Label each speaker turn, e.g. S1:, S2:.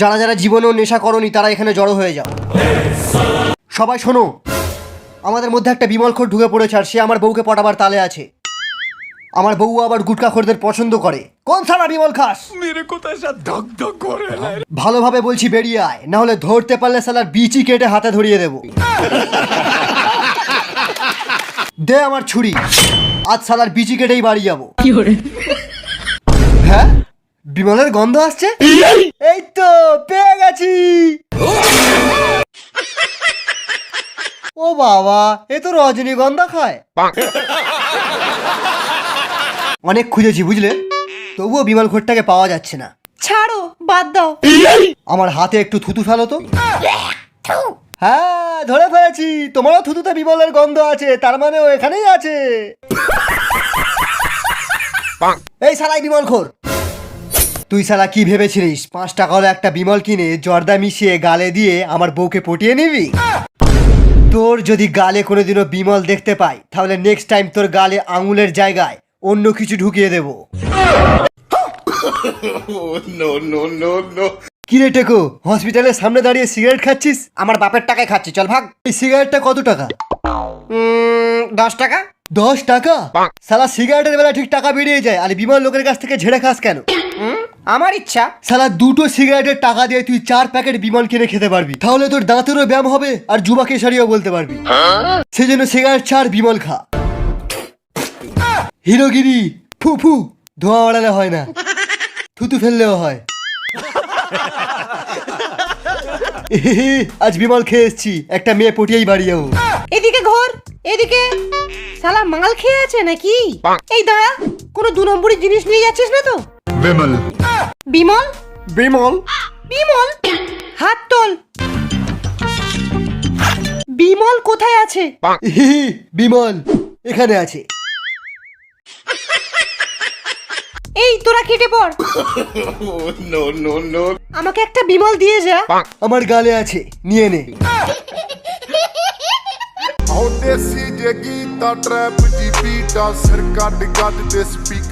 S1: যারা যারা জীবনেও নেশা করনি তারা এখানে জড়ো হয়ে যাও। সবাই শোনো, আমাদের মধ্যে একটা বিমলখোর ঢুকে পড়েছে আর সে আমার বউকে পটাবার তালে আছে। আমার বউ আবার গুটখাখোরদের পছন্দ করে। কোন সারা বিমল খাস? ভালোভাবে বলছি বেরিয়ে আয়, না হলে ধরতে পারলে সালার বিচি কেটে হাতে ধরিয়ে দেব। দে আমার ছুরি, আজ সালার বিচি কেটেই বাড়ি যাবো। হ্যাঁ, বিমলের গন্ধ আসছে। এই তো পেয়ে গেছি। ও বাবা, এ তো রজনীগন্ধা খায়। অনেক খুঁজেছি বুঝলে, তবুও বিমল ঘোরটাকে পাওয়া যাচ্ছে না।
S2: ছাড়ো, বাদ দাও।
S1: আমার হাতে একটু থুতু ফেলো তো। হ্যাঁ, ধরে ফেলেছি, তোমারও থুতুতে বিমলের গন্ধ আছে, তার মানে ও এখানেই আছে। এই শালাই বিমল খোর, তুই শালা কি ভেবেছিলিস 5 টাকা হলে একটা বিমল কিনে জর্দা মিশিয়ে গালে দিয়ে আমার বউকে পটিয়ে নিবি? তোর যদি গালে কোনোদিনও বিমল দেখতে পাই, তাহলে নেক্সট টাইম তোর গালে আঙুলের জায়গায় অন্য কিছু ঢুকিয়ে দেব। কিরে টেকো, হসপিটালের সামনে দাঁড়িয়ে সিগারেট খাচ্ছিস?
S2: আমার বাপের টাকায় খাচ্ছি, চল ভাগ।
S1: এই সিগারেটটা কত টাকা?
S2: 10 টাকা।
S1: 10 টাকা? শালা সিগারেটের বেলা ঠিক টাকা বেরিয়ে যায়, আর বিমল লোকের কাছ থেকে ঝেড়ে খাস কেন?
S2: আমার ইচ্ছা।
S1: শালা 2টো সিগারেটের টাকা দিয়ে তুই 4 প্যাকেট বিমল কিনে খেতে পারবি, তাহলে তোর দাঁতেরও ব্যায়াম হবে আর যুবা কেশারিও বলতে পারবি। সেই জন্য সিগারেট ছাড়, বিমল খা। হিরোগিরি ফু ফু, ধোঁয়া ওড়ালে হয় না, থুতু ফেললেও হয়। আজ বিমল খেয়ে এসছি, একটা মেয়ে পটিয়েই বাড়ি যাবো।
S2: এদিকে ঘর, এদিকে। শালা মাল খেয়ে আছে নাকি? এই দাঁড়া, কোনো 2 নম্বরী জিনিস নিয়ে যাচ্ছিস না তো?
S3: বিমল।
S2: বিমল?
S1: বিমল?
S2: বিমল? হাত তোল। বিমল কোথায় আছে?
S1: বিমল এখানে আছে।
S2: এই তোরা কেটে পড়। আমাকে একটা বিমল দিয়ে যা।
S1: আমার গালে আছে, নিয়ে নে।
S4: ਦੇਸੀ ਜੇ ਗੀਤਾ ਟਰੈਪ ਦੀ ਬੀਟਾ ਸਿਰ ਕੱਢ ਕੱਢ ਦੇ ਸਪੀਕਰ